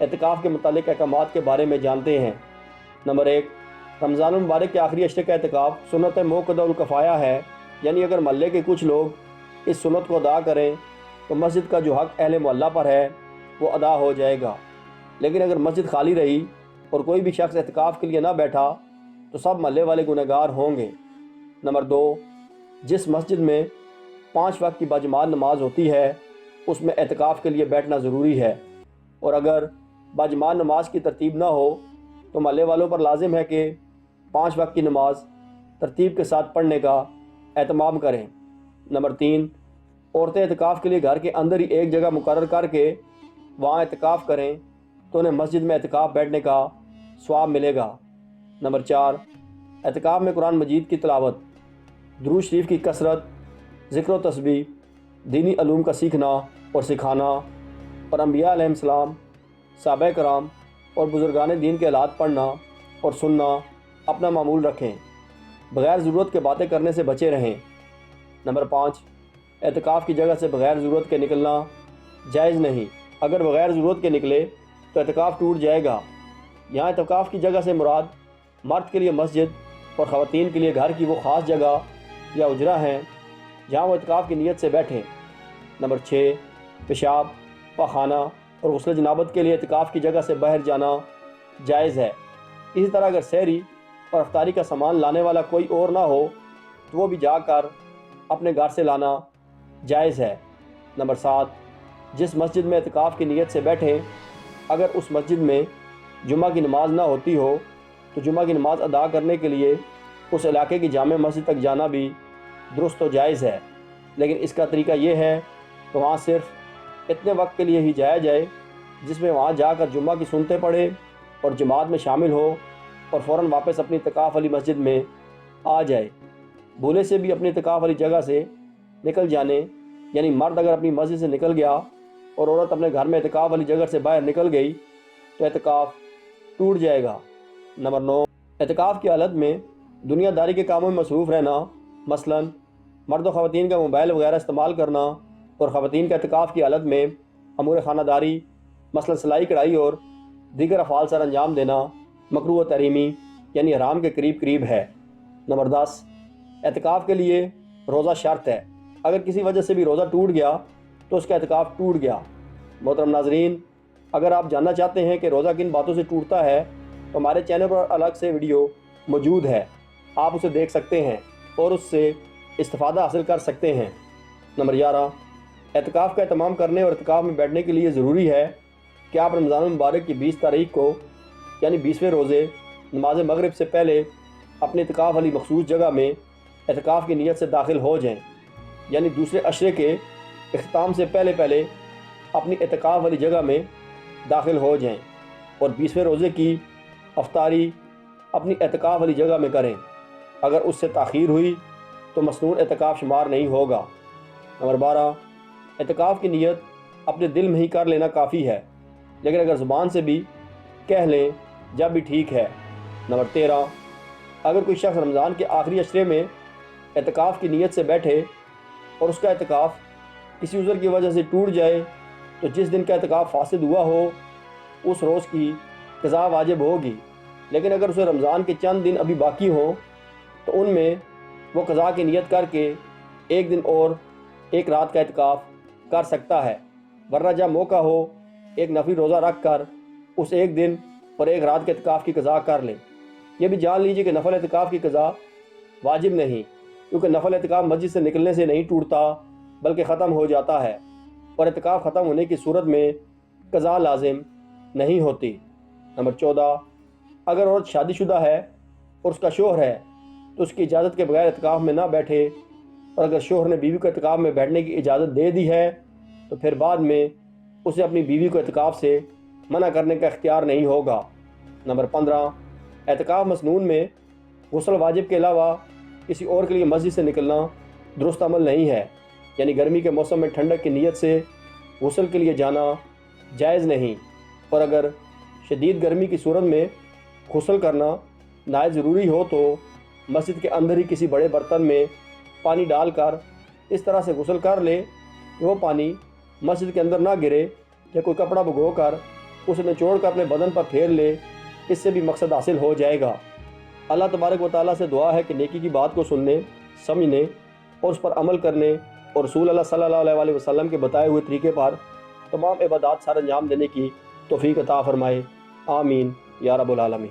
اعتکاف کے متعلق احکامات کے بارے میں جانتے ہیں۔ نمبر 1، رمضان المبارک کے آخری عشرے کا اعتکاف سنت موقدہ الکفایہ ہے، یعنی اگر محلے کے کچھ لوگ اس سنت کو ادا کریں تو مسجد کا جو حق اہل محلہ پر ہے وہ ادا ہو جائے گا۔ لیکن اگر مسجد خالی رہی اور کوئی بھی شخص اعتکاف کے لیے نہ بیٹھا تو سب محلے والے گنہگار ہوں گے۔ نمبر 2، جس مسجد میں 5 وقت کی باجماعت نماز ہوتی ہے اس میں اعتکاف کے لیے بیٹھنا ضروری ہے، اور اگر باجماعت نماز کی ترتیب نہ ہو تو محلے والوں پر لازم ہے کہ 5 وقت کی نماز ترتیب کے ساتھ پڑھنے کا اہتمام کریں۔ نمبر 3، عورتیں اعتکاف کے لیے گھر کے اندر ہی ایک جگہ مقرر کر کے وہاں اعتکاف کریں تو انہیں مسجد میں اعتکاف بیٹھنے کا ثواب ملے گا۔ نمبر 4، اعتکاف میں قرآن مجید کی تلاوت، درود شریف کی کثرت، ذکر و تسبیح، دینی علوم کا سیکھنا اور سکھانا، اور انبیاء علیہ السلام، صحابہ کرام اور بزرگان دین کے حالات پڑھنا اور سننا اپنا معمول رکھیں۔ بغیر ضرورت کے باتیں کرنے سے بچے رہیں۔ نمبر 5، اعتکاف کی جگہ سے بغیر ضرورت کے نکلنا جائز نہیں۔ اگر بغیر ضرورت کے نکلے تو اعتکاف ٹوٹ جائے گا۔ یہاں اعتکاف کی جگہ سے مراد مرد کے لیے مسجد اور خواتین کے لیے گھر کی وہ خاص جگہ یا اجرا ہیں جہاں وہ اعتکاف کی نیت سے بیٹھیں۔ نمبر 6، پیشاب، پاخانہ اور غسل جنابت کے لیے اعتکاف کی جگہ سے باہر جانا جائز ہے۔ اسی طرح اگر سحری اور افطاری کا سامان لانے والا کوئی اور نہ ہو تو وہ بھی جا کر اپنے گھر سے لانا جائز ہے۔ نمبر 7، جس مسجد میں اعتکاف کی نیت سے بیٹھیں اگر اس مسجد میں جمعہ کی نماز نہ ہوتی ہو تو جمعہ کی نماز ادا کرنے کے لیے اس علاقے کی جامع مسجد تک جانا بھی درست و جائز ہے، لیکن اس کا طریقہ یہ ہے کہ وہاں صرف اتنے وقت کے لیے ہی جایا جائے جس میں وہاں جا کر جمعہ کی سنتیں پڑھے اور جماعت میں شامل ہو اور فوراً واپس اپنی اعتکاف والی مسجد میں آ جائے۔ بھولے سے بھی اپنی اعتکاف والی جگہ سے نکل جانے، یعنی مرد اگر اپنی مسجد سے نکل گیا اور عورت اپنے گھر میں اعتکاف والی جگہ سے باہر نکل گئی تو اعتکاف ٹوٹ جائے گا۔ نمبر 9، اعتکاف کی حالت میں دنیا داری کے کاموں میں مصروف رہنا، مثلاً مرد و خواتین کا موبائل وغیرہ استعمال کرنا، اور خواتین کا اعتکاف کی حالت میں امور خانہ داری مثلاً سلائی کڑھائی اور دیگر افعال سر انجام دینا مکروہ و تحریمی یعنی حرام کے قریب قریب ہے۔ نمبر 10، اعتکاف کے لیے روزہ شرط ہے۔ اگر کسی وجہ سے بھی روزہ ٹوٹ گیا تو اس کا اعتکاف ٹوٹ گیا۔ محترم ناظرین، اگر آپ جاننا چاہتے ہیں کہ روزہ کن باتوں سے ٹوٹتا ہے تو ہمارے چینل پر الگ سے ویڈیو موجود ہے، آپ اسے دیکھ سکتے ہیں اور اس سے استفادہ حاصل کر سکتے ہیں۔ نمبر 11، اعتکاف کا اہتمام کرنے اور اعتکاف میں بیٹھنے کے لیے ضروری ہے کہ آپ رمضان المبارک کی 20 تاریخ کو یعنی 20ویں روزے نماز مغرب سے پہلے اپنے اعتکاف والی مخصوص جگہ میں اعتکاف کی نیت سے داخل ہو جائیں، یعنی دوسرے عشرے کے اختتام سے پہلے اپنی اعتکاف والی جگہ میں داخل ہو جائیں اور 20ویں روزے کی افطاری اپنی اعتکاف والی جگہ میں کریں۔ اگر اس سے تاخیر ہوئی تو مسنون اعتکاف شمار نہیں ہوگا۔ نمبر 12، اعتکاف کی نیت اپنے دل میں ہی کر لینا کافی ہے، لیکن اگر زبان سے بھی کہہ لیں جب بھی ٹھیک ہے۔ نمبر 13، اگر کوئی شخص رمضان کے آخری عشرے میں اعتکاف کی نیت سے بیٹھے اور اس کا اعتکاف کسی عذر کی وجہ سے ٹوٹ جائے تو جس دن کا اعتکاف فاسد ہوا ہو اس روز کی قضا واجب ہوگی، لیکن اگر اسے رمضان کے چند دن ابھی باقی ہوں تو ان میں وہ قضا کی نیت کر کے ایک دن اور ایک رات کا اعتکاف کر سکتا ہے، ورنہ جب موقع ہو ایک نفلی روزہ رکھ کر اس ایک دن اور ایک رات کے اعتکاف کی قضا کر لیں۔ یہ بھی جان لیجیے کہ نفل اعتکاف کی قضا واجب نہیں، کیونکہ نفل اعتکاف مسجد سے نکلنے سے نہیں ٹوٹتا بلکہ ختم ہو جاتا ہے، اور اعتکاف ختم ہونے کی صورت میں قضا لازم نہیں ہوتی۔ نمبر 14، اگر عورت شادی شدہ ہے اور اس کا شوہر ہے تو اس کی اجازت کے بغیر اعتکاف میں نہ بیٹھے، اور اگر شوہر نے بیوی کو اعتکاف میں بیٹھنے کی اجازت دے دی ہے تو پھر بعد میں اسے اپنی بیوی کو اعتکاف سے منع کرنے کا اختیار نہیں ہوگا۔ نمبر 15، اعتکاف مسنون میں غسل واجب کے علاوہ کسی اور کے لیے مسجد سے نکلنا درست عمل نہیں ہے، یعنی گرمی کے موسم میں ٹھنڈک کی نیت سے غسل کے لیے جانا جائز نہیں، اور اگر شدید گرمی کی صورت میں غسل کرنا نہایت ضروری ہو تو مسجد کے اندر ہی کسی بڑے برتن میں پانی ڈال کر اس طرح سے غسل کر لے کہ وہ پانی مسجد کے اندر نہ گرے، یا کوئی کپڑا بھگو کر اسے نچوڑ کر اپنے بدن پر پھیر لے، اس سے بھی مقصد حاصل ہو جائے گا۔ اللہ تبارک و تعالیٰ سے دعا ہے کہ نیکی کی بات کو سننے، سمجھنے اور اس پر عمل کرنے اور رسول اللہ صلی اللہ علیہ وسلم کے بتائے ہوئے طریقے پر تمام عبادات سر انجام دینے کی توفیق عطا فرمائے۔ آمین یا رب العالمین۔